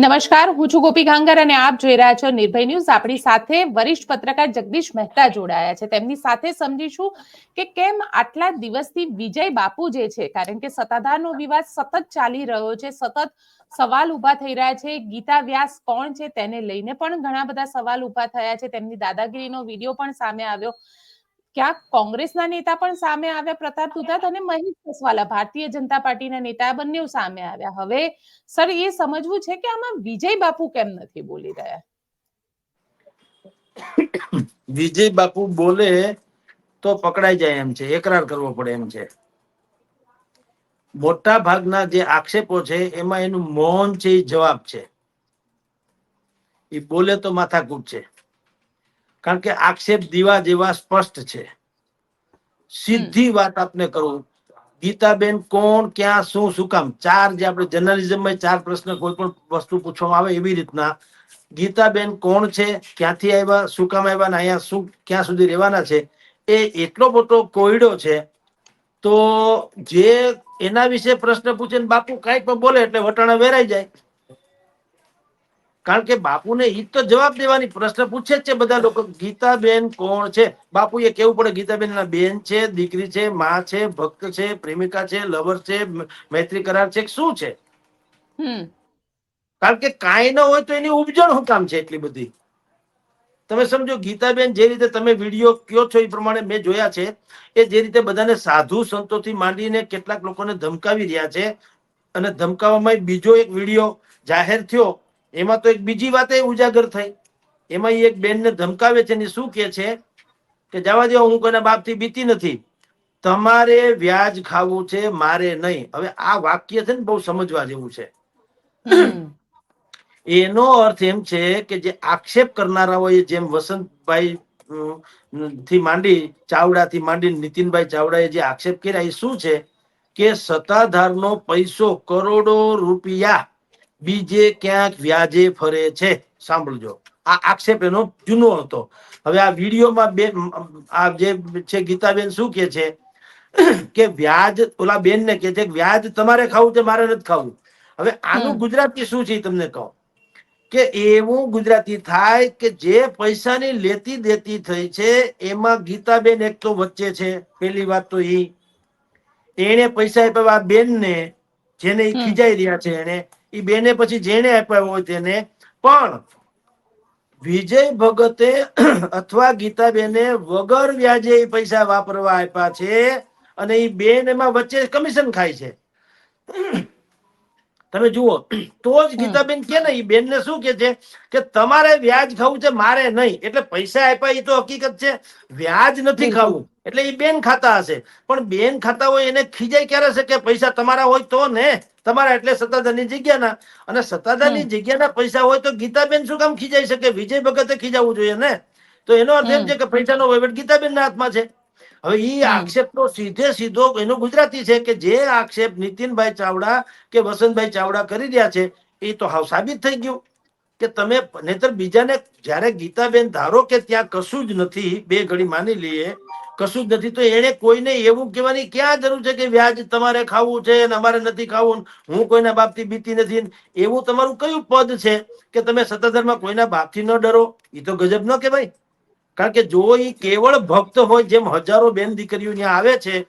નમસ્કાર, હું છું ગોપી ગાંગર અને આપ જોઈ રહ્યા છો નિર્ભય ન્યૂઝ. આપણી સાથે વરિષ્ઠ પત્રકાર જગદીશ મહેતા જોડાયા છે. તેમની સાથે સમજીશું કે કેમ આટલા દિવસથી વિજય બાપુ જે છે, કારણ કે સત્તાધારનો વિવાદ સતત ચાલી રહ્યો છે, સતત સવાલ ઉભા થઈ રહ્યા છે. ગીતા વ્યાસ કોણ છે તેને લઈને પણ ઘણા બધા સવાલ ઉભા થયા છે. તેમની દાદાગીરીનો વિડીયો પણ સામે આવ્યો. ક્યાંક કોંગ્રેસના નેતા પણ સામે આવ્યા, પ્રતાપ દુધાત અને મહેશ કસવાલા ભારતીય જનતા પાર્ટીના નેતા, બંને સામે આવ્યા. હવે સર એ સમજવું છે કે આમાં વિજય બાપુ કેમ નથી બોલી રહ્યા? વિજય બાપુ બોલે તો પકડાઈ જાય એમ છે, એકરાર કરવો પડે એમ છે. મોટા ભાગના જે આક્ષેપો છે એમાં એનું મૌન છે એ જવાબ છે. એ બોલે તો માથાકૂટ છે, કારણ કે આક્ષેપ દીવા જેવા સ્પષ્ટ છે. સીધી વાત આપને કરું, ગીતાબેન કોણ, ક્યાં, શું કામ, ચાર જે આપણે જર્નલિઝમમાં ચાર પ્રશ્ન કોઈ પણ વસ્તુ પૂછવામાં આવે એવી રીતના ગીતાબેન કોણ છે, ક્યાંથી આવ્યા, શું કામ આવ્યા, અહીંયા શું ક્યાં સુધી રહેવાના છે, એ એટલો મોટો કોયડો છે. તો જે એના વિશે પ્રશ્ન પૂછે ને બાપુ કઈક પણ બોલે એટલે વટાણા વેરાઈ જાય. કારણ કે બાપુને ઈ તો જવાબ દેવાની પ્રશ્ન પૂછે જ છે બધા લોકો. ગીતાબેન કોણ છે? બાપુ એ કેવું પડે ગીતાબેન ના બેન છે, દીકરી છે, માં છે, ભક્ત છે, પ્રેમિકા છે, લવર છે, મૈત્રી કરાર છે, શું છે? કારણ કે કાંઈ ન હોય તો એની ઉપજણ શું કામ છે એટલી બધી? તમે સમજો, ગીતાબેન જે રીતે તમે વિડીયો કયો છો એ પ્રમાણે મેં જોયા છે, એ જે રીતે બધાને સાધુ સંતોથી માંડીને કેટલાક લોકોને ધમકાવી રહ્યા છે, અને ધમકાવવામાં બીજો એક વિડીયો જાહેર થયો, એમાં તો એક બીજી વાત ઉજાગર થઈ. એમાં એક બેનને ધમકાવે છે ને શું કે છે કે જવા દો, હું કોઈના બાપ થી બીતી નથી, તમારે વ્યાજ ખાવું છે, મારે નહીં. હવે આ વાક્ય છે ને બહુ સમજવા જેવું છે. એનો અર્થ એમ છે કે જે આક્ષેપ કરનારાઓએ, જેમ વસંતભાઈ થી માંડી, ચાવડા થી માંડી નીતિનભાઈ ચાવડાએ જે આક્ષેપ કર્યા એ શું છે કે સત્તાધારનો પૈસો, કરોડો રૂપિયા બીજે ક્યાંક વ્યાજે ફરે છે. સાંભળજો, આ આક્ષેપ એનો જૂનો હતો. હવે આ વિડીયોમાં બે આ જે છે ગીતાબેન શું કે છે કે વ્યાજ, ઓલા બેન ને કે છે વ્યાજ તમારે ખાવું છે, મારે નથી ખાવું. હવે આનું ગુજરાતી શું છે તમને કહો, કે એવું ગુજરાતી થાય કે જે પૈસાની લેતી દેતી થઈ છે એમાં ગીતાબેન એક તો વચ્ચે છે. પેલી વાત તો એને પૈસા આપ્યા બેન ને, જેને ખીજાઈ રહ્યા છે, એને એ બેને પછી જેને આપ્યા હોય તેને. પણ વિજય ભગતે અથવા ગીતાબેને વગર વ્યાજે પૈસા વાપરવા આપ્યા છે, અને એ બેન એમાં વચ્ચે કમિશન ખાય છે. તમે જુઓ તો જ ગીતાબેન કે ને, બેન ને શું કે છે કે તમારે વ્યાજ ખાવું છે, મારે નહીં. એટલે પૈસા આપ્યા એ તો હકીકત છે, વ્યાજ નથી ખાવું. એટલે એ બેન ખાતા હશે, પણ બેન ખાતા હોય એને ખીજાય ક્યારે છે કે પૈસા તમારા હોય તો ને, તમારા એટલે સત્તાધારની જગ્યાના, અને સત્તાધારની જગ્યાના પૈસા હોય તો ગીતાબેન શું કામ ખીજાઈ શકે? વિજય ભગતે ખીજાવવું જોઈએ ને. તો એનો અર્થ એમ છે કે પૈસાનો વહીવટ ગીતાબેન ના હાથમાં છે. હવે ઈ આક્ષેપ તો સીધે સીધો એનો ગુજરાતી છે, કે જે આક્ષેપ નીતિનભાઈ ચાવડા કે વસંતભાઈ ચાવડા કરી રહ્યા છે એ તો હાવ સાબિત થઈ ગયું કે તમે, નહીતર બીજાને જયારે ગીતાબેન ધારો કે ત્યાં કશું જ નથી, બે ઘડી માની લઈએ કશું જ નથી, તો એને કોઈને એવું કહેવાની ક્યાં જરૂર છે કે વ્યાજ તમારે ખાવું છે અને અમારે નથી ખાવું, હું કોઈના બાપથી બીતી નથી? એવું તમારું કયું પદ છે કે તમે સત્તાધારમાં કોઈના બાપથી ન ડરો? એ તો ગજબ ન કહેવાય. કારણ કે જો એ કેવળ ભક્ત હોય, જેમ હજારો બેન દીકરીઓ ત્યાં આવે છે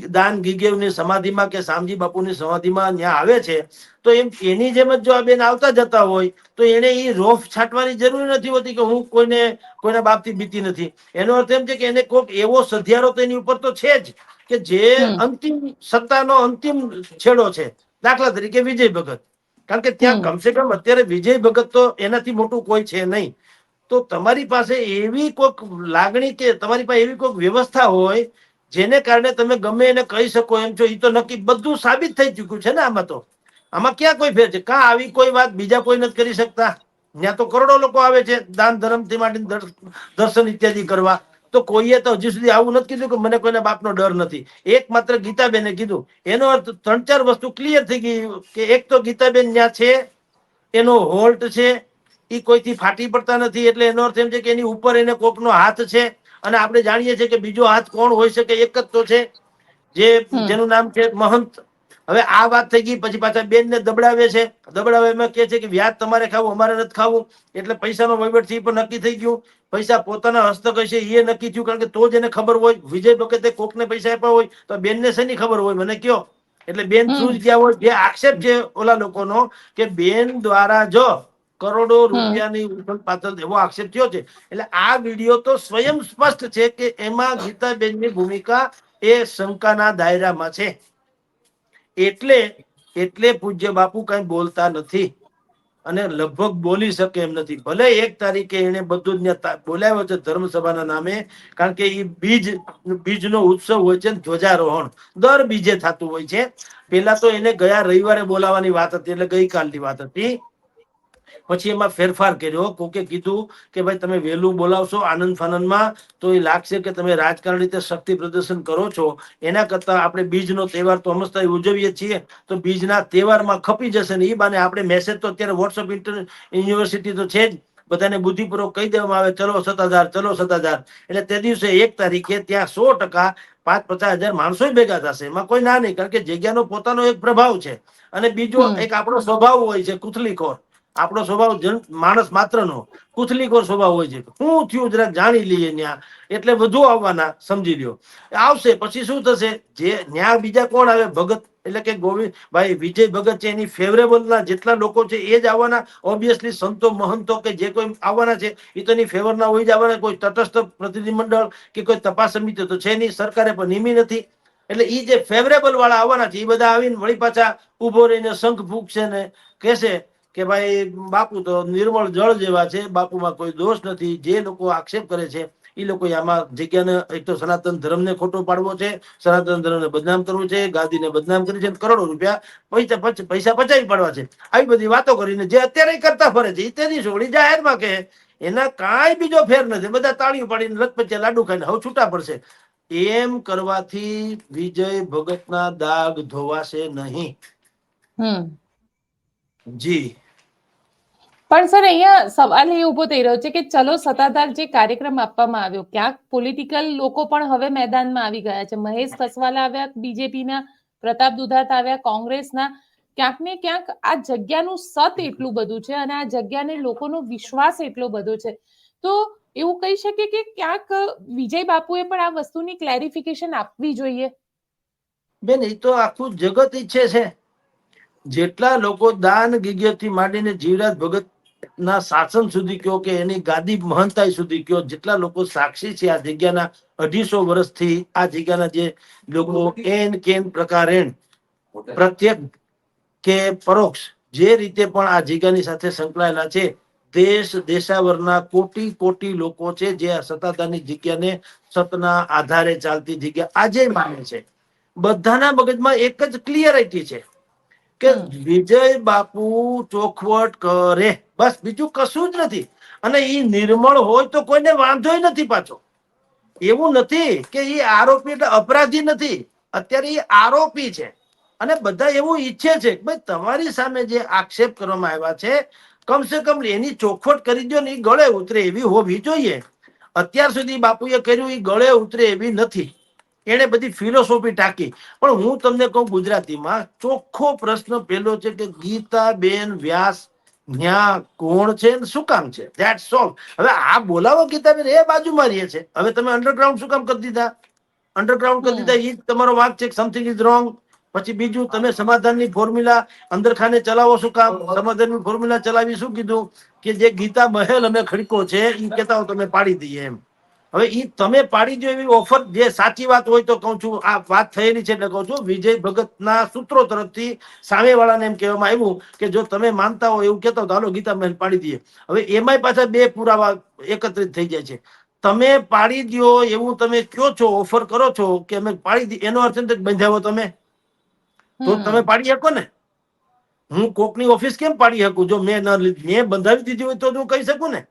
દાન ગીગેવની સમાધિમાં કે શામજી બાપુની સમાધિમાં ત્યાં આવે છે, તો એમ એની જેમ જ જો આ બેન આવતા જતા હોય તો એને એ રોફ છાંટવાની જરૂર નથી હોતી કે હું કોઈના બાપથી બીતી નથી. એનો અર્થ એમ છે કે એને કોઈક એવો સધિયારો તો એની ઉપર તો છે જ, કે જે અંતિમ સત્તાનો અંતિમ છેડો છે. દાખલા તરીકે વિજય ભગત, કારણ કે ત્યાં કમસે કમ અત્યારે વિજય ભગત તો એનાથી મોટું કોઈ છે નહીં. તો તમારી પાસે એવી કોઈક લાગણી કે તમારી પાસે એવી કોઈક વ્યવસ્થા હોય જેને કારણે તમે ગમે એને કહી શકો એમ છો, એ તો નક્કી બધું સાબિત થઈ ચુક્યું છે ને. આમાં તો આમાં ક્યાં કોઈ ફેર છે? કાં આવી કોઈ વાત બીજા કોઈ નથી કરી શકતા? ત્યાં તો કરોડો લોકો આવે છે દાન ધર્મ થી માંડીને દર્શન ઇત્યાદિ કરવા, તો કોઈએ તો હજી સુધી આવું નથી કીધું કે મને કોઈના બાપનો ડર નથી. એકમાત્ર ગીતાબેને કીધું. એનો અર્થ 3-4 વસ્તુ ક્લિયર થઈ ગઈ, કે એક તો ગીતાબેન ત્યાં છે, એનો હોલ્ટ છે, એ કોઈથી ફાટી પડતા નથી. એટલે એનો અર્થ એમ છે કે એની ઉપર એને કોકનો હાથ છે, અને આપણે જાણીએ છીએ કે બીજો હાથ કોણ હોઈ શકે? એક જ તો છે, જેનું નામ છે મહંત હવે આ વાત થઈ ગઈ, પછી પાછા બેન ને દબડાવે છે. દબડાવે કે છે કે વ્યાજ તમારે ખાવું, અમારે નથી ખાવું. એટલે પૈસાનો વહીવટ થી પણ નક્કી થઈ ગયું. પૈસા પોતાના હસ્તક હશે એ નક્કી થયું, કારણ કે તો જ એને ખબર હોય. વિજય ભગતે કોકને પૈસા આપ્યા હોય તો બેન ને શેની ખબર હોય, મને કયો. એટલે બેન શું જ ગયા હોય. જે આક્ષેપ છે ઓલા લોકોનો કે બેન દ્વારા જો કરોડો રૂપિયાની ઉથલ પાથલ એવો આક્ષેપ થયો છે. એટલે આ વિડીયો તો સ્વયં સ્પષ્ટ છે કે એમાં ગીતાબેનની ભૂમિકા એ શંકાના દાયરામાં છે. એટલે પૂજ્ય બાપુ કઈ બોલતા નથી અને લગભગ બોલી શકે એમ નથી. ભલે 1 તારીખે એને બધું જ બોલાવ્યો છે ધર્મસભાના નામે, કારણ કે એ બીજનો ઉત્સવ હોય છે, ધ્વજારોહણ દર બીજે થતું હોય છે. પેલા તો એને ગયા રવિવારે બોલાવાની વાત હતી, એટલે ગઈકાલની વાત હતી. પછી એમાં ફેરફાર કર્યો. કોકે કીધું કે ભાઈ તમે વહેલું બોલાવશો આનંદ ફાનંદમાં તો એ લાગશે કે તમે રાજકારણ રીતે શક્તિ પ્રદર્શન કરો છો. એના કરતા આપણે બીજનો તહેવાર તો હંમેશા ઉજવીએ છીએ, તો બીજના તહેવારમાં ખપી જશે ને. એ બાને આપણે મેસેજ તો અત્યારે વોટ્સઅપ યુનિવર્સિટી તો છે જ, બધાને બુદ્ધિપૂર્વક કહી દેવામાં આવે ચલો સત્તાધાર, ચલો સત્તાધાર. એટલે તે દિવસે 1 તારીખે ત્યાં 100% 50,000 માણસો ભેગા થશે. એમાં કોઈ ના નહીં, કારણ કે જગ્યાનો પોતાનો એક પ્રભાવ છે. અને બીજો એક આપણો સ્વભાવ હોય છે કુથલીખોર. આપણો સ્વભાવ માણસ માત્રનો કુથલીખોર સ્વભાવ હોય છે. શું થયું જરાક જાણી લઈએ ન્યા, એટલે વધુ આવવાના સમજી લ્યો. આવશે પછી શું થશે, જે ન્યા બીજા કોણ આવે, ભગત એટલે કે ગોવિંદભાઈ વિજય ભગત છે એની ફેવરેબલ ના જેટલા લોકો છે એ જ આવવાના. ઓબ્વિયસલી સંતો મહંતો કે જે કોઈ આવવાના છે એ તો એની ફેવર ના હોય જ આવવાના. કોઈ તટસ્થ પ્રતિનિધિ મંડળ કે કોઈ તપાસ સમિતિ તો છે નહીં, સરકારે પણ નિમી નથી. એટલે એ જે ફેવરેબલ વાળા આવવાના છે એ બધા આવીને વળી પાછા ઉભો રહીને શંખ ફૂંકશે ને કહેશે કે ભાઈ બાપુ તો નિર્મળ જળ જેવા છે, બાપુમાં કોઈ દોષ નથી. જે લોકો આક્ષેપ કરે છે એ લોકો આમાં જગ્યાને એક તો સનાતન ધર્મને ખોટો પાડવો છે, સનાતન ધર્મને બદનામ કરવું છે, ગાદીને બદનામ કરી છે, કરોડો રૂપિયા પૈસા પચાવી પાડવા છે. આવી બધી વાતો કરીને જે અત્યારે કરતા ફરે છે તેની છોડી જાહેરમાં કે એના કાંઈ બીજો ફેર નથી. બધા તાળીઓ પાડીને લથપચ્યા લાડુ ખાઈને હવે છૂટા પડશે. એમ કરવાથી વિજય ભગતના દાગ ધોવાશે નહીં. જી પણ સર અહીંયા સવાલ એ ઉભો થઈ રહ્યો છે કે ચલો સત્તાધાર જે કાર્યક્રમ આપવામાં આવ્યો, ક્યાંક પોલિટિકલ લોકો પણ હવે મેદાનમાં આવી ગયા છે. મહેશ કસવાલા આવ્યા બીજેપીના, પ્રતાપ દુધાત આવ્યા કોંગ્રેસના. ક્યાંક ને ક્યાંક આ જગ્યાનું સત એટલું બધું છે અને આ જગ્યાને લોકોનો વિશ્વાસ એટલો બધો છે. તો એવું કહી શકે કે ક્યાંક વિજય બાપુએ પણ આ વસ્તુની ક્લેરિફિકેશન આપવી જોઈએ. બેન એ તો આખું જગત ઈચ્છે છે. જેટલા લોકો દાન ગિગ્યથી માંડીને જીવરાજ ભગત ના શાસન સુધી કયો કે એની ગાદી મહંતાઈ સુધી કયો, જેટલા લોકો સાક્ષી છે આ જગ્યાના 250 વર્ષથી, આ જગ્યાના જે લોકો એન કેન પ્રકારે પ્રત્યેક કે પરોક્ષ જે રીતે પણ આ જગ્યાની સાથે સંકળાયેલા છે, દેશ દેશાવરના કોટી કોટી લોકો છે જે આ સત્તાધારની જગ્યાને સતના આધારે ચાલતી જગ્યા આજે માને છે. બધાના મગજમાં એક જ ક્લિયરિટી છે કે વિજય બાપુ ચોખવટ કરે, બસ બીજું કશું જ નથી. અને એ નિર્મળ હોય તો કોઈને વાંધો નથી. પાછો એવું નથી કે એ આરોપી એટલે અપરાધી નથી, અત્યારે એ આરોપી છે. અને બધા એવું ઈચ્છે છે કે ભાઈ તમારી સામે જે આક્ષેપ કરવામાં આવ્યા છે કમસે કમ એની ચોખવટ કરી દો ને એ ગળે ઉતરે એવી હોવી જોઈએ. અત્યાર સુધી બાપુએ કર્યું એ ગળે ઉતરે એવી નથી. એને બધી ફિલોસોફી ટાંકી. પણ હું તમને કહું ગુજરાતીમાં ચોખ્ખો પ્રશ્ન પેલો છે કે ગીતાબેન વ્યાસ ન્યા કોણ છે ને શું કામ છે, ધેટ્સ ઓલ. હવે આ બોલાવો ગીતાબેન એ બાજુમાં રહે છે. હવે તમે અંડરગ્રાઉન્ડ શું કામ કરી દીધા? અંડરગ્રાઉન્ડ કરી દીધા એ તમારો વાંક છે. Something is wrong. પછી બીજું, તમે સમાધાનની ફોર્મ્યુલા અંદરખાને ચલાવો શું કામ? સમાધાનની ફોર્મ્યુલા ચલાવી શું કીધું કે જે ગીતા મહેલ અમે ખડકો છે એ કેતા હો તમે પાડી દઈએ એમ. હવે ઈ તમે પાડી દો એવી ઓફર, જે સાચી વાત હોય તો કહું છું, આ વાત થયેલી છે એટલે કહું છું, વિજય ભગતના સૂત્રો તરફથી સામેવાળાને એમ કહેવામાં આવ્યું કે જો તમે માનતા હો એવું કહેતા હો તો હાલો ગીતા મહેલ પાડી દઈએ. હવે એમાંય પાછા 2 પુરાવા એકત્રિત થઈ જાય છે. તમે પાડી દો એવું તમે કયો છો, ઓફર કરો છો કે અમે પાડી દઈએ, એનો અર્થ નથી બંધાવો તમે તો તમે પાડી શકો ને. હું કોકની ઓફિસ કેમ પાડી શકું? જો મેં બંધાવી દીધી હોય તો હું કહી શકું ને.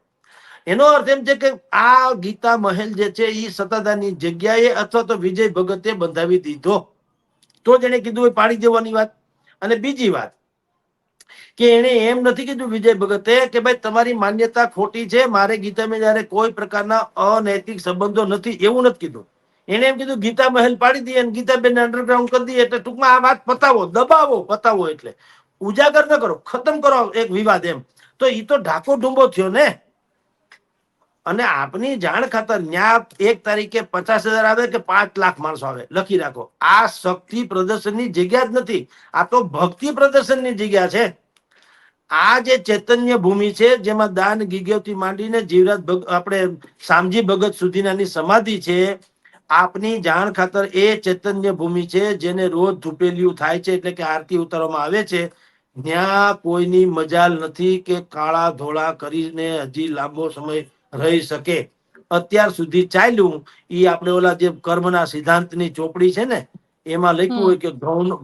એનો અર્થ એમ છે કે આ ગીતા મહેલ જે છે એ સત્તાધારની જગ્યાએ અથવા તો વિજય ભગતે બંધાવી દીધો, તો જ એને કીધું હોય પાડી દેવાની વાત. અને બીજી વાત કે એને એમ નથી કીધું વિજય ભગતે કે ભાઈ તમારી માન્યતા ખોટી છે, મારે ગીતામાં જયારે કોઈ પ્રકારના અનૈતિક સંબંધો નથી, એવું નથી કીધું. એને એમ કીધું ગીતા મહેલ પાડી દઈએ અને ગીતાબેન અંડરગ્રાઉન્ડ કરી દઈએ, એટલે ટૂંકમાં આ વાત પતાવો, દબાવો, પતાવો, એટલે ઉજાગર ન કરો, ખતમ કરો એક વિવાદ એમ. તો એ તો ઢાકો ડુંબો થયો ને. અને આપની જાણ ખાતર ન્યા 1 તારીખે 50,000 આવે કે 5 લાખ માણસો આવે, લખી રાખો. આ શક્તિ પ્રદર્શનની જગ્યા જ નથી, આ તો ભક્તિ પ્રદર્શનની જગ્યા છે. આ જે ચૈતન્ય ભૂમિ છે, જેમાં દાન ગીગેવથી માંડીને જીવરાજ આપણે શામજી ભગત સુધીનાની સમાધિ છે. આપની જાણ ખાતર એ ચૈતન્ય ભૂમિ છે, જેને રોજ ધૂપેલિયું થાય છે, એટલે કે આરતી ઉતારવામાં આવે છે. ત્યાં કોઈની મજાલ નથી કે કાળા ધોળા કરીને હજી લાંબો સમય રહી શકે. અત્યાર સુધી ચાલ્યું ઈ આપણે ઓલા જે કર્મના સિદ્ધાંતની ચોપડી છે ને, એમાં લખ્યું હોય કે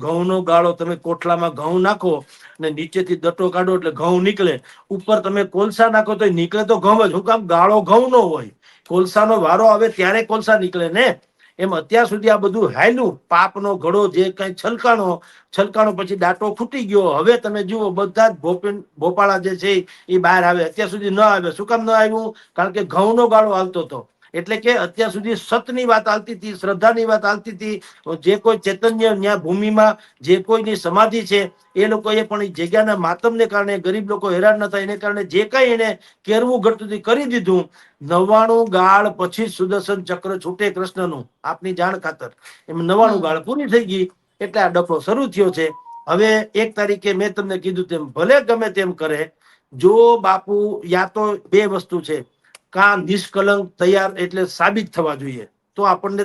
ઘઉંનો ગાળો તમે કોઠલામાં ઘઉં નાખો ને નીચેથી દટો કાઢો એટલે ઘઉં નીકળે, ઉપર તમે કોલસા નાખો તો નીકળે તો ઘઉં જ. શું કામ? ગાળો ઘઉં નો હોય, કોલસાનો વારો આવે ત્યારે કોલસા નીકળે ને. એમ અત્યાર સુધી આ બધું હાયલું, પાપનો ઘડો જે કઈ છલકાણો પછી દાંટો ફૂટી ગયો. હવે તમે જુઓ બધા જ ભોપાળા જે છે એ બહાર આવે. અત્યાર સુધી ન આવે. શું કામ ન આવ્યું? કારણ કે ઘઉંનો ગાળો હાલતો હતો. એટલે કે અત્યાર સુધી સતની વાત હાલતી હતી, શ્રદ્ધાની વાત હાલતી હતી. જે કોઈ ચૈતન્ય ન્યા ભૂમિમાં જે કોઈની સમાધિ છે, એ લોકોએ પણ એ જગ્યાના માતમને કારણે, ગરીબ લોકો હેરાન ન થાય એને કારણે જે કઈ એને કેરવું ઘટતું કરી દીધું. 99 ગાળ પછી સુદર્શન ચક્ર છૂટે કૃષ્ણનું, આપની જાણ ખાતર. એમ 99 ગાળ પૂરી થઈ ગઈ, એટલે આ ડફો શરૂ થયો છે. હવે 1 તારીખે મેં તમને કીધું તેમ ભલે ગમે તેમ કરે, જો બાપુ યા તો 2 વસ્તુ છે, કાં નિષ્કલંક તૈયાર એટલે સાબિત થવા જોઈએ, તો આપણને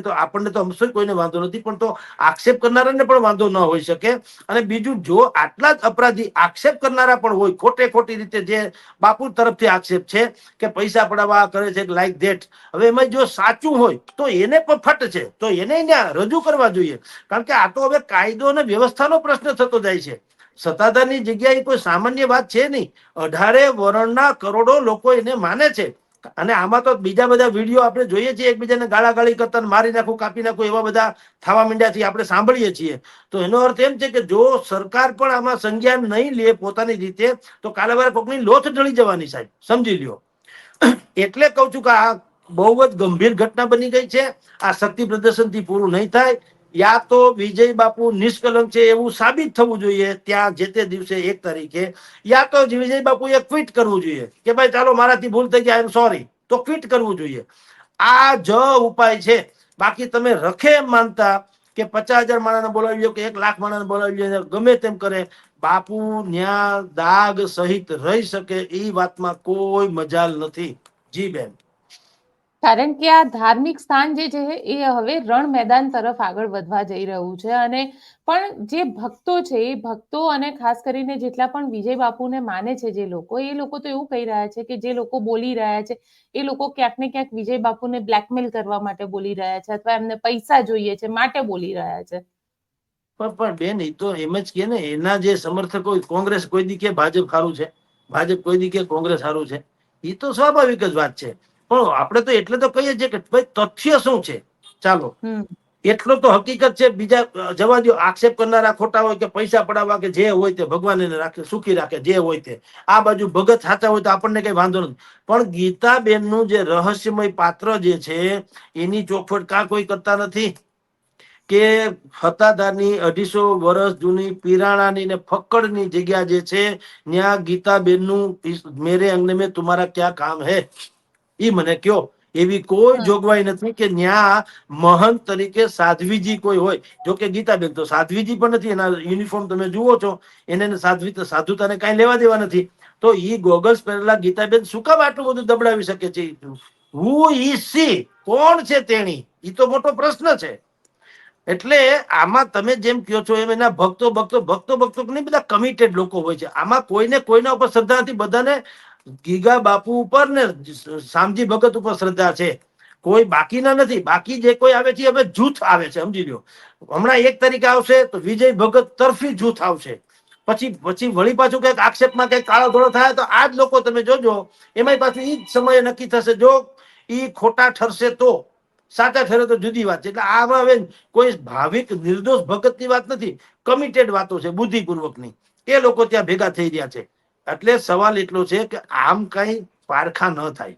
તો અમસો કોઈને વાંધો નથી, પણ તો આક્ષેપ કરનારાને પણ વાંધો ન હોઈ શકે. અને બીજું, જો આટલા જ અપરાધી આક્ષેપ કરનારા પણ હોય, ખોટી રીતે જે બાપુ તરફથી આક્ષેપ છે કે પૈસા પડાવવા કરે છે, લાઈક ધેટ. હવે એમાં જો સાચું હોય તો એને પણ ફટ છે, તો એને ત્યાં રજૂ કરવા જોઈએ. કારણ કે આ તો હવે કાયદો અને વ્યવસ્થાનો પ્રશ્ન થતો જાય છે. સત્તાધારની જગ્યાએ કોઈ સામાન્ય વાત છે નહીં. 18 વર્ણના કરોડો લોકો એને માને છે. અને આમાં તો બીજા બધા વિડીયો આપણે જોઈએ છીએ, એકબીજાને ગાળાગાળી કરતા, મારી નાખું, કાપી નાખું, એવા બધા થવા માંડ્યા આપણે સાંભળીએ છીએ. તો એનો અર્થ એમ છે કે જો સરકાર પણ આમાં સંજ્ઞાન નહીં લે પોતાની રીતે, તો કાલે વારે કોકની લોથ ઢળી જવાની, સાહેબ, સમજી લ્યો. એટલે કઉ છું કે આ બહુ જ ગંભીર ઘટના બની ગઈ છે. આ શક્તિ પ્રદર્શન થી પૂરું નહીં થાય. યા તો વિજય બાપુ નિષ્કલંક છે એવું સાબિત થવું જોઈએ ત્યાં જે તે દિવસે 1 તારીખે, યા તો વિજય બાપુએ ક્વિટ કરવું જોઈએ કે ભાઈ ચાલો મારાથી ભૂલ થઈ જાય, સોરી, તો ક્વિટ કરવું જોઈએ. આ જ ઉપાય છે. બાકી તમે રખે એમ માનતા કે 50,000 માણસને બોલાવી લો કે 1 લાખ માણસને બોલાવી લો, ગમે તેમ કરે, બાપુ ન્યા દાગ સહિત રહી શકે એ વાતમાં કોઈ મજાલ નથી. જી બેન. કારણ કે આ ધાર્મિક સ્થાન જે છે એ હવે રણ મેદાન તરફ આગળ વધવા જઈ રહ્યું છે. અને પણ જે ભક્તો છે, એ ભક્તો અને ખાસ કરીને જેટલા પણ વિજય બાપુને માને છે જે લોકો, એ લોકો તો એવું કહી રહ્યા છે કે જે લોકો બોલી રહ્યા છે એ લોકો ક્યાંક ને ક્યાંક વિજય બાપુને બ્લેકમેલ કરવા માટે બોલી રહ્યા છે, અથવા એમને પૈસા જોઈએ છે માટે બોલી રહ્યા છે. પણ બેન, એ તો એમ જ કે ને, એના જે સમર્થકો, કોંગ્રેસ કોઈ દી કે ભાજપ સારું છે, ભાજપ કોઈ દી કે કોંગ્રેસ સારું છે, એ તો સ્વાભાવિક જ વાત છે. પણ આપણે તો એટલે તો કહીએ છીએ કે ભાઈ તથ્ય શું છે, ચાલો એટલો તો હકીકત છે. બીજા જવા દો, આક્ષેપ કરનારા ખોટા હોય કે પૈસા પડાવવા કે જે હોય તે, ભગવાન એને રાખે, સુખી રાખે, જે હોય તે. આ બાજુ ભગત સાચા હોય તો આપણને કઈ વાંધો નથી. પણ ગીતાબેન નું જે રહસ્યમય પાત્ર જે છે, એની ચોખવટ કાં કોઈ કરતા નથી કે સત્તાધારની 250 વર્ષ જૂની પિરાણાની ને ફક્કડની જગ્યા જે છે, ત્યાં ગીતાબેન નું મેરે અંગને મેં તુમારા ક્યાં કામ હે, ઈ મને કયો. એવી કોઈ જોગવાઈ નથી કે ન્યા મહંત તરીકે સાધ્વીજી કોઈ હોય. જોકે ગીતાબેન તો સાધ્વીજી પણ નથી, એના યુનિફોર્મ તમે જુઓ છો, એને સાધુતાને કઈ લેવા દેવા નથી. તો ઈ ગોગલ્સ પહેરેલા ગીતાબેન શું કામ આટલું બધું દબડાવી શકે છે? હુ ઈ સી, કોણ છે તેણી? ઈ તો મોટો પ્રશ્ન છે. એટલે આમાં તમે જેમ કહો છો એમ એના ભક્તો નહીં, બધા કમિટેડ લોકો હોય છે. આમાં કોઈને કોઈના ઉપર શ્રદ્ધા નથી, બધાને ગીગા બાપુ ઉપર ને શામજી ભગત ઉપર શ્રદ્ધા છે. કોઈ બાકીના નથી. બાકી જે કોઈ આવે છે હવે જૂથ આવે છે, સમજી લો. હમણાં 1 તારીખે આવશે તો વિજય ભગત તરફી જૂથ આવશે. પછી વળી પાછું કઈક આક્ષેપમાં કઈક કાળો ધોળો થાય તો આ જ લોકો તમે જોજો, એમાં પાછું ઈ જ સમયે નક્કી થશે. જો ઈ ખોટા ઠરશે તો, સાચા ઠરે તો જુદી વાત છે. એટલે આમાં હવે કોઈ ભાવિક નિર્દોષ ભગત ની વાત નથી, કમિટેડ વાતો છે, બુદ્ધિપૂર્વકની. એ લોકો ત્યાં ભેગા થઈ રહ્યા છે. એટલે સવાલ એટલો છે કે આમ કઈ પારખા ન થાય.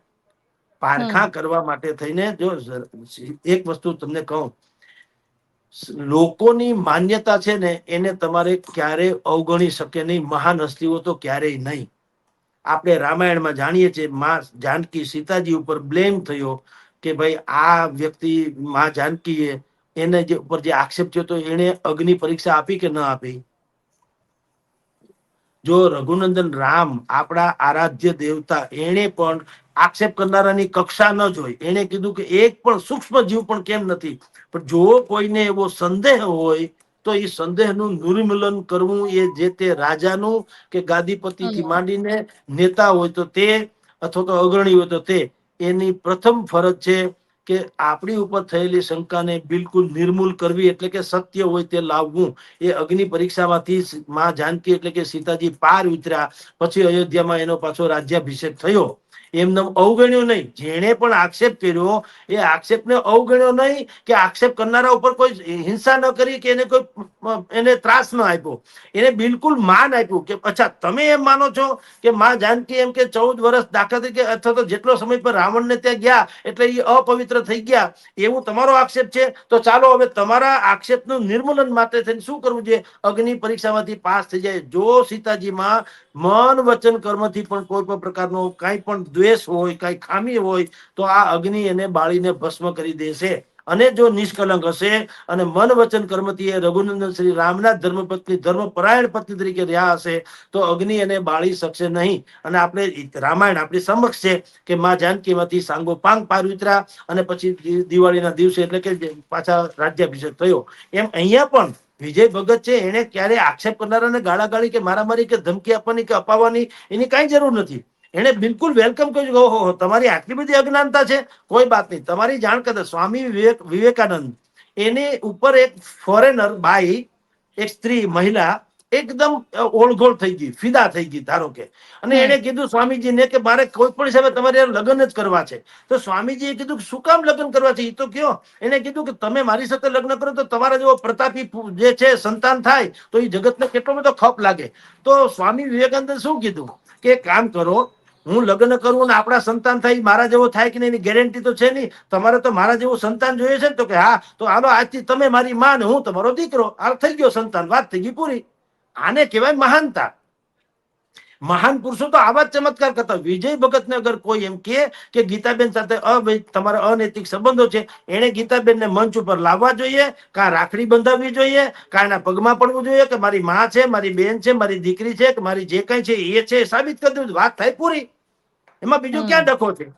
પારખા કરવા માટે થઈને જો એક વસ્તુ તમને કહું, લોકોની માન્યતા છે ને એને તમારે ક્યારેય અવગણી શકે નહીં. મહાન હસ્તીઓ તો ક્યારેય નહીં. આપણે રામાયણમાં જાણીએ છીએ માં જાનકી સીતાજી ઉપર બ્લેમ થયો કે ભાઈ આ વ્યક્તિ માં જાનકીએ એને જે ઉપર જે આક્ષેપ થયો તો એને અગ્નિ પરીક્ષા આપી કે ન આપી? જો રઘુનંદન રામ આપણા આરાધ્ય દેવતા, એને પણ આક્ષેપ કરનારાની કક્ષા ન જોઈ. એને કીધું કે એક પણ સૂક્ષ્મ જીવ પણ કેમ નથી. પણ જો કોઈને એવો સંદેહ હોય તો એ સંદેહનું નિર્મૂલન કરવું એ જે તે રાજાનું કે ગાદીપતિથી માંડીને નેતા હોય તો તે, અથવા તો અગ્રણી હોય તો તે, એની પ્રથમ ફરજ છે કે આપણી ઉપર થયેલી શંકાને બિલકુલ નિર્મૂલ કરવી, એટલે કે સત્ય હોય તે લાવવું. એ અગ્નિ પરીક્ષામાંથી માં જાનકી એટલે કે સીતાજી પાર ઉતર્યા. પછી અયોધ્યામાં એનો પાછો રાજ્યાભિષેક થયો. એમને અવગણ્યો નહીં. જેણે પણ આક્ષેપ કર્યો એ આક્ષેપને અવગણ્યો નહીં, કે આક્ષેપ કરનારા ઉપર કોઈ હિંસા ન કરી, કે એને કોઈ એને ત્રાસ ન આપ્યો. એને બિલકુલ માન આપ્યું કે અચ્છા તમે એમ માનો છો કે માં જાનકી એમ કે 14 વર્ષ દાખલા તરીકે અથવા તો જેટલો સમય પર રાવણને ત્યાં ગયા એટલે એ અપવિત્ર થઈ ગયા, એવું તમારો આક્ષેપ છે? તો ચાલો હવે તમારા આક્ષેપનું નિર્મૂલન માટે થઈને શું કરવું જોઈએ? અગ્નિ પરીક્ષામાંથી પાસ થઈ જાય. જો સીતાજીમાં મન વચન કર્મથી પણ કોઈ પણ પ્રકારનો કાંઈ પણ દ્વેષ હોય, કાંઈ ખામી હોય તો આ અગ્નિ એને બાળીને ભસ્મ કરી દેશે. અને જો નિષ્કલંક હશે અને મન વચન કર્મથી એ રઘુનંદન શ્રી રામના ધર્મપત્ની, ધર્મપરાયણ પત્ની તરીકે રહ્યા હશે તો અગ્નિ એને બાળી શકશે નહીં. અને આપણે રામાયણ આપણી સમક્ષ છે કે માં જાનકીમાંથી સાંગો પાંગ પાર ઉતર્યા અને પછી દિવાળીના દિવસે એટલે કે પાછા રાજ્યાભિષેક થયો. એમ અહીંયા પણ વિજય ભગત છે, એને ક્યારે આક્ષેપ કરનારાને ગાળાગાળી કે મારામારી કે ધમકી આપવાની કે અપાવવાની એની કાંઈ જરૂર નથી. એને બિલકુલ વેલકમ કર્યું. ઓહો, તમારી આટલી બધી અજ્ઞાનતા છે, કોઈ બાત નહીં. તમારી જાણ કરતા સ્વામી વિવેકાનંદ, એની ઉપર એક ફોરેનર બાઈ, એક સ્ત્રી મહિલા એકદમ ઓળઘોળ થઈ ગઈ, ફિદા થઈ ગઈ ધારો કે, અને એને કીધું સ્વામીજીને કે મારે કોઈ પણ હિસાબે તમારે લગ્ન જ કરવા છે. તો સ્વામીજીએ કીધું કે શું કામ લગ્ન કરવા છે એ તો કયો. એને કીધું કે તમે મારી સાથે લગ્ન કરો તો તમારા જેવો પ્રતાપી જે છે સંતાન થાય તો એ જગતને કેટલો બધો ખપ લાગે. તો સ્વામી વિવેકાનંદે શું કીધું કે કામ કરો, હું લગ્ન કરું ને આપણા સંતાન થાય, મારા જેવો થાય કે નહીં એની ગેરંટી તો છે નહીં. તમારે તો મારા જેવું સંતાન જોઈએ છે ને? તો કે હા, તો હાલો આજથી તમે મારી માં ને હું તમારો દીકરો. આ થઈ ગયો સંતાન, વાત થઈ ગઈ પૂરી. આને કહેવાય મહાનતા. મહાન પુરુષો તો આવા જ ચમત્કાર કરતા. વિજય ભગતને અગર કોઈ એમ કે ગીતાબેન સાથે તમારા અનૈતિક સંબંધો છે, એને ગીતાબેનને મંચ ઉપર લાવવા જોઈએ, કાં રાખડી બંધાવવી જોઈએ, કાં એના પગમાં પડવું જોઈએ કે મારી માં છે, મારી બેન છે, મારી દીકરી છે, કે મારી જે કઈ છે એ છે, સાબિત કરી દેવું. વાત થાય પૂરી. એમાં બીજું ક્યાં ડખો છે?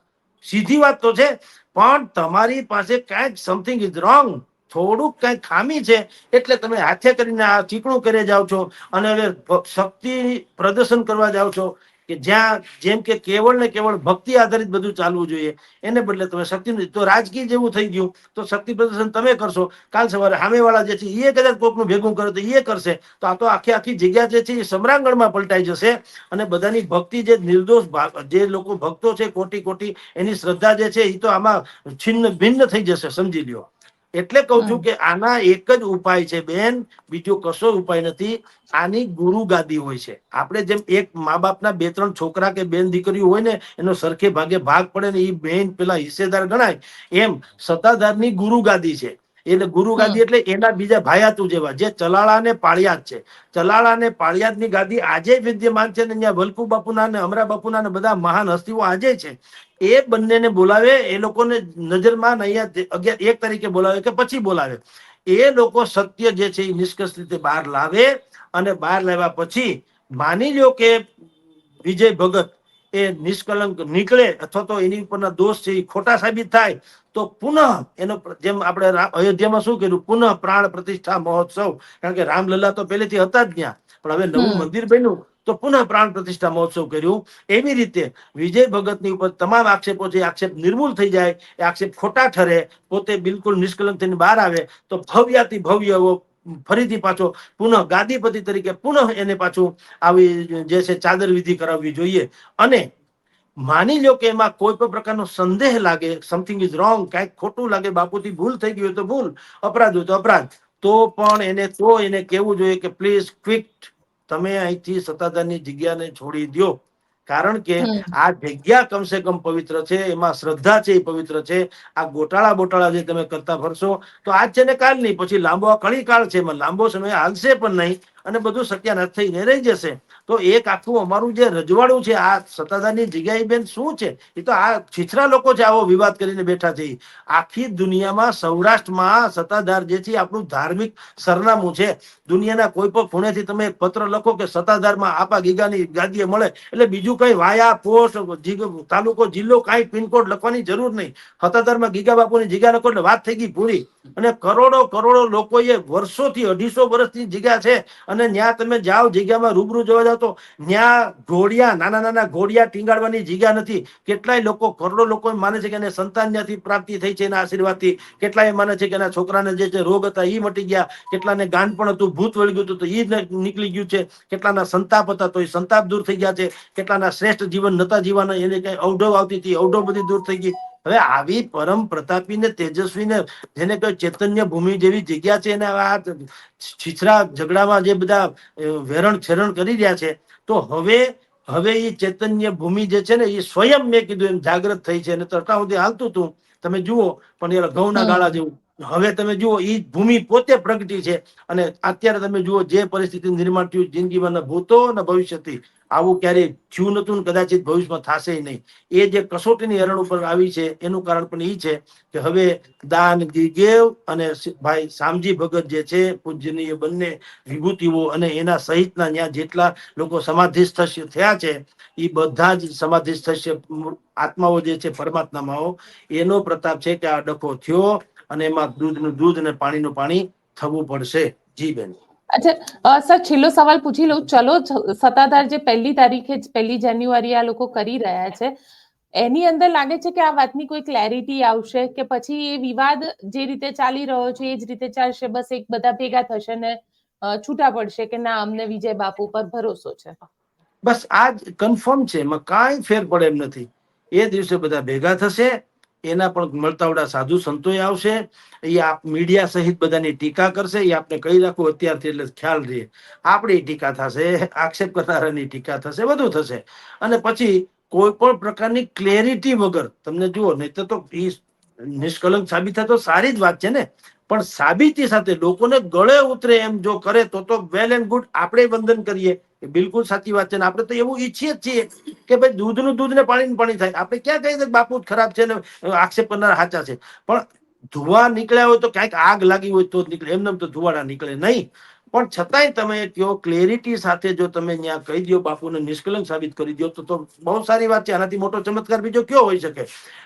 સીધી વાત તો છે. પણ તમારી પાસે કાંઈક સમથિંગ ઇઝ રોંગ, થોડુંક કઈ ખામી છે એટલે તમે હાથે કરીને આ ચીકણું કરી જાઓ છો અને હવે શક્તિ પ્રદર્શન કરવા જાઓ છો કે જ્યાં જેમ કે કેવળ ને કેવળ ભક્તિ આધારિત બધું ચાલવું જોઈએ, એને બદલે તમે શક્તિ તો રાજકીય જેવું થઈ ગયું. તો શક્તિ પ્રદર્શન તમે કરશો, કાલ સવારે સામેવાળા જે છે એ કદાચ કોકનું ભેગું કરે તો એ કરશે, તો આ તો આખી આખી જગ્યા જે છે એ સમ્રાંગણમાં પલટાઈ જશે. અને બધાની ભક્તિ જે નિર્દોષ જે લોકો ભક્તો છે કોટી કોટી, એની શ્રદ્ધા જે છે એ તો આમાં છિન્ન ભિન્ન થઈ જશે, સમજી લ્યો. એટલે કહું છું કે આના એક જ ઉપાય છે બેન, બીજો કશો ઉપાય નથી. આની ગુરુ ગાદી હોય છે. આપણે જેમ એક મા બાપના 2-3 છોકરા કે બેન દીકરીઓ હોય ને, એનો સરખે ભાગે ભાગ પડે ને એ બેન પેલા હિસ્સેદાર ગણાય, એમ સત્તાધારની ગુરુ ગાદી છે. એટલે ગુરુ ગાદી એટલે એના બીજા ભાયાતું જેવા જે ચલાળા ને પાળિયાદ છે. ચલાળા ને પાળિયાદ ની ગાદી આજે વિદ્યમાન છે ને અહીંયા વલ્કુ બાપુના ને અમરા બાપુના ને બધા મહાન હસ્તીઓ આજે છે. એ બંનેને બોલાવે, એ લોકોને નજરમાં અહીંયા 1 તારીખે બોલાવે કે પછી બોલાવે, એ લોકો સત્ય જે છે એ નિષ્કર્ષ રીતે બહાર લાવે. અને બહાર લાવ્યા પછી માની લ્યો કે વિજય ભગત એ નિષ્કલંક નીકળે અથવા તો એની ઉપરના દોષ છે એ ખોટા સાબિત થાય તો પુનઃ એનો, જેમ આપણે અયોધ્યામાં શું કર્યું, પુનઃ પ્રાણ પ્રતિષ્ઠા મહોત્સવ. કારણ કે રામલલ્લા તો પહેલેથી હતા જ ત્યાં, પણ હવે નવું મંદિર બન્યું તો પુનઃ પ્રાણ પ્રતિષ્ઠા મહોત્સવ કર્યું. એવી રીતે વિજય ભગતની ઉપર તમામ આક્ષેપો છે, આક્ષેપ નિર્મૂલ થઈ જાય, એ આક્ષેપ ખોટા ઠરે, પોતે બિલકુલ નિષ્કલંક થઈને બહાર આવે તો ભવ્યાતિ ભવ્ય ફરીથી પાછો પુનઃ ગાદીપતિ તરીકે પુનઃ એને પાછું આવી જે છે ચાદર વિધિ કરાવવી જોઈએ. અને માની લો કે એમાં કોઈ પણ પ્રકારનો સંદેહ લાગે, સમથિંગ ઇઝ રોંગ, કાંઈક ખોટું લાગે, બાપુથી ભૂલ થઈ ગઈ હોય તો ભૂલ, અપરાધ હોય તો અપરાધ, તો પણ એને કહેવું જોઈએ કે પ્લીઝ ક્વિક, તમે અહીંથી સત્તાધારની જગ્યાને છોડી દો. કારણ કે હમ. આ જગ્યા કમસે કમ પવિત્ર છે, એમાં શ્રદ્ધા છે એ પવિત્ર છે. આ ગોટાળા જે તમે કરતા ફરશો તો આજ છે ને કાલ નહીં, પછી લાંબો કળી કાળ છે, એમાં લાંબો સમય હાલશે પણ નહીં અને બધું સત્યાનાશ થઈને રહી જશે. તો એક આખું અમારું જે રજવાડું છે, આ સત્તાધારની જગ્યાએ બેન શું છે, એ તો આ છીછરા લોકો છે, આવો વિવાદ કરીને બેઠા છે. આખી દુનિયામાં સૌરાષ્ટ્રમાં સત્તાધાર જે છે આપણું ધાર્મિક સરનામું છે. દુનિયાના કોઈ પણ ખૂણેથી તમે એક પત્ર લખો કે સત્તાધારમાં આપા ગીગાની ગાદીએ મળે, એટલે બીજું કઈ વાયા પોસ્ટ તાલુકો જિલ્લો કાંઈ પિનકોડ લખવાની જરૂર નહીં. સત્તાધારમાં ગીગા બાપુની જગ્યા લખો એટલે વાત થઈ ગઈ પૂરી. અને કરોડો લોકોએ વર્ષોથી 250 વર્ષની જગ્યા છે, અને ત્યાં તમે જાઓ જગ્યામાં રૂબરૂ જોવા જાવ તો ત્યાં ઘોડિયા નાના ઘોડિયા ટીંગાડવાની જગ્યા નથી. કેટલાય લોકો કરોડો લોકો માને છે કે એને સંતાન ત્યાંથી પ્રાપ્તિ થઈ છે એના આશીર્વાદથી. કેટલાય માને છે કે એના છોકરાને જે રોગ હતા એ મટી ગયા, કેટલાને ગાંઠ પણ હતું, ભૂત વળી ગયું હતું તો એ નીકળી ગયું છે, કેટલાના સંતાપ હતા તો એ સંતાપ દૂર થઈ ગયા છે, કેટલાના શ્રેષ્ઠ જીવન નતા જીવવાના એને કઈ અવઢવ આવતી હતી અવઢવ બધી દૂર થઈ ગઈ. હવે આવી પરમ પ્રતાપી ને તેજસ્વી ને જેને કઈ ચૈતન્ય ભૂમિ જેવી જગ્યા છે, એને આ છીછરા ઝઘડામાં જે બધા વેરણ છેરણ કરી રહ્યા છે, તો હવે એ ચૈતન્ય ભૂમિ જે છે ને એ સ્વયં મેં કીધું એમ જાગૃત થઈ છે. અને તરતા સુધી હાલતું હતું તમે જુઓ પણ એ ઘઉંના ગાળા હમ. જેવું. હવે તમે જુઓ એ ભૂમિ પોતે પ્રગટી છે, અને અત્યારે તમે જુઓ જે પરિસ્થિતિ નિર્માણ થયું જિંદગીમાં ભૂતો અને ભવિષ્યથી આવું ક્યારેય થયું નતું, કદાચિત ભવિષ્યમાં થશે નહીં. એ જે કસોટીની હરણ ઉપર આવી છે એનું કારણ પણ એ છે કે હવે દાન ગીગેવ અને ભાઈ શામજી ભગત જે છે પૂજનીય બંને વિભૂતિઓ અને એના સહિતના ત્યાં જેટલા લોકો સમાધિસ્થ થયા છે, એ બધા જ સમાધિસ્થ આત્માઓ જે છે પરમાત્માઓ, એનો પ્રતાપ છે કે આ ડખો થયો અને એમાં દૂધનું દૂધ અને પાણીનું પાણી થવું પડશે. જી બેન. અચ્છા સર, છેલ્લો સવાલ પૂછી લઉં. ચલો, સત્તાધાર જે 1 તારીખે 1 જાન્યુઆરી આ લોકો કરી રહ્યા છે, એની અંદર લાગે છે કે આ વાતની કોઈ ક્લેરિટી આવશે કે પછી એ વિવાદ જે રીતે ચાલી રહ્યો છે એ જ રીતે ચાલશે, બસ એક બધા ભેગા થશે ને છૂટા પડશે કે ના અમને વિજય બાપુ પર ભરોસો છે? બસ આ જ કન્ફર્મ છે, એમાં કાંઈ ફેર પડે એમ નથી. એ દિવસે બધા ભેગા થશે, એના પણ મળતાવડા સાધુ સંતોય આવશે, એ મીડિયા સહિત બધાની ટીકા કરશે. એ આપણે કહી રાખવું અત્યારથી એટલે ખ્યાલ રહે. આપણી ટીકા થશે, આક્ષેપ કરનારાની ટીકા થશે, બધું થશે. અને પછી કોઈ પણ પ્રકારની ક્લેરિટી વગર તમને જુઓ નહીં તો એ નિષ્કલંક સાબિત થાય તો સારી જ વાત છે ને, પણ સાબિતી સાથે લોકોને ગળે ઉતરે એમ જો કરે તો વેલ એન્ડ ગુડ. આપણે વંદન કરીએ, બિલકુલ સાચી વાત છે ને આપણે તો એવું ઈચ્છીએ જ છીએ કે ભાઈ દૂધનું દૂધ ને પાણીનું પાણી થાય. આપણે ક્યાં કહીએ કે બાપુ જ ખરાબ છે ને આક્ષેપ કરનાર સાચા છે, પણ ધુઆ નીકળ્યા હોય તો ક્યાંક આગ લાગી હોય તો જ નીકળે, એમને તો ધુવાડા નીકળે નહીં. પણ છતાંય તમે કહો ક્લેરિટી સાથે જો તમે ત્યાં કહી દો, બાપુને નિષ્કલંક સાબિત કરી દો તો બહુ સારી વાત છે. આનાથી મોટો ચમત્કાર બીજો કયો હોઈ શકે?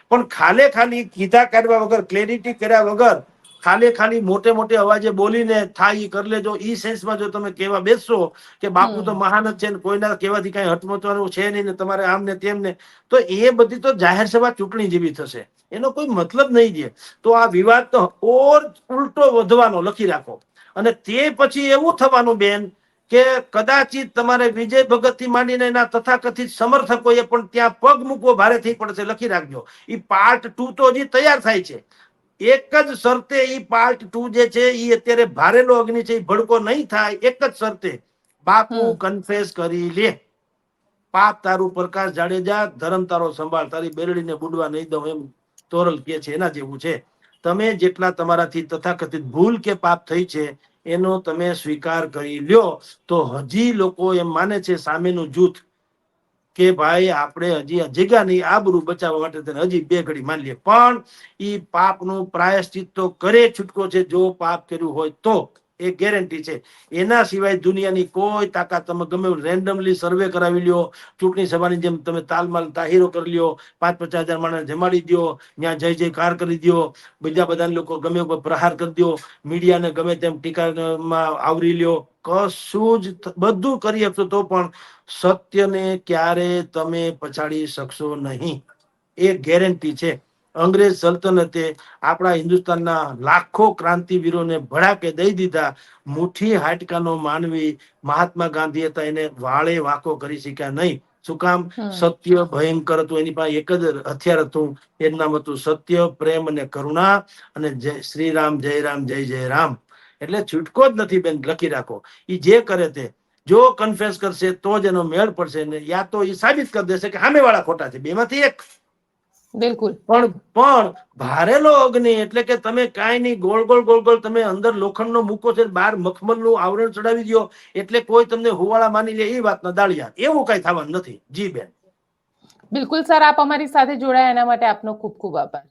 પણ ખાલી કીધા કાઢવા વગર, ક્લેરિટી કર્યા વગર, ખાલી મોટે અવાજે બોલીને થાય ઈ કરી લેજો, ઈ સેન્સમાં જો તમે કહેવા બેસશો કે બાપુ તો મહાન જ છે ને કોઈના કહેવાથી કઈ હટમચવાનું છે નહીં ને તમારે આમ ને તેમ ને, તો એ બધી તો જાહેર સભા ચૂંટણી જેવી થશે, એનો કોઈ મતલબ નહીં છે. તો આ વિવાદ તો ઓર ઉલટો વધવાનો લખી રાખો. અને તે પછી એવું થવાનું બેન કે કદાચિત તમારે વિજય ભગત થી માંડીને એના તથાકથિત સમર્થકોએ પણ ત્યાં પગ મૂકવો ભારે થઈ પડશે. લખી રાખજો. એ પાર્ટ 2 તો હજી તૈયાર થાય છે. એક જ શરતે એ પાર્ટ 2 જે છે એ અત્યારે ભારેલો અગ્નિ છે, એ ભડકો નહીં થાય. એક જ શરતે, બાપુ કન્ફેસ કરી લે, પાપ તારું પ્રકાશ જાડેજા, ધર્મ તારો સંભાળ, તારી બેરડીને બુડવા નહીં દઉં, એમ તોરલ કે છે, એના જેવું છે. તમે જેટલા તમારાથી તથાકથિત ભૂલ કે પાપ થઈ છે એનો તમે સ્વીકાર કરી લ્યો, તો હજી લોકો એમ માને છે સામેનું જૂથ કે ભાઈ આપણે હજી જગ્યાની આબરૂ બચાવવા માટે હજી 2 ઘડી માની લઈએ, પણ ઈ પાપનું પ્રાયશ્ચિત તો કરે છૂટકો છે જો પાપ કર્યું હોય તો. એ ગેરંટી છે. એના સિવાય દુનિયાની કોઈ તાકાત, તમે ગમે રેન્ડમલી સર્વે કરાવી લ્યો, ચૂંટણી સભાની જેમ તમે તાલમાલ તાહીરો કરી લ્યો, 5-50 હજાર માણસ જમાડી દો, ત્યાં જય જયકાર કરી દો, બધા લોકો ગમે ઉપર પ્રહાર કરી દો, મીડિયાને ગમે તેમ ટીકામાં આવરી લ્યો, કશું જ બધું કરી શકશો તો પણ સત્યને ક્યારે તમે પછાડી શકશો નહીં. એ ગેરંટી છે. અંગ્રેજ સલ્તનતે આપણા હિન્દુસ્તાનના લાખો ક્રાંતિવીરોને ભડાકે દઈ દીધા. મુઠ્ઠી હાડકાનો માનવી મહાત્મા ગાંધી હતા, એને વાળે વાંકો કરી શક્યા નહીં. શું કામ? સત્ય ભયંકર હતું, એની પાસે એક જ હથિયાર હતું, એનું નામ હતું સત્ય, પ્રેમ અને કરુણા. અને જય શ્રી રામ, જય રામ, જય જય રામ. એટલે છૂટકો જ નથી બેન, લખી રાખો. એ જે કરે તે જો કન્ફેસ કરશે તો જ એનો મેળ પડશે ને યા તો એ સાબિત કરી દેશે કે સામેવાળા ખોટા છે, બેમાંથી એક. બિલકુલ. પણ ભારેલો અગ્નિ એટલે કે તમે કાંઈ નહીં, ગોળ ગોળ ગોળ ગોળ તમે અંદર લોખંડનો મૂકો છે, બહાર મખમલનું આવરણ ચડાવી દો એટલે કોઈ તમને હુવાળા માની લે એ વાતના દાળિયા, એવું કઈ થવાનું નથી. જી બેન. બિલકુલ સર, આપ અમારી સાથે જોડાયા એના માટે આપનો ખૂબ ખૂબ આભાર.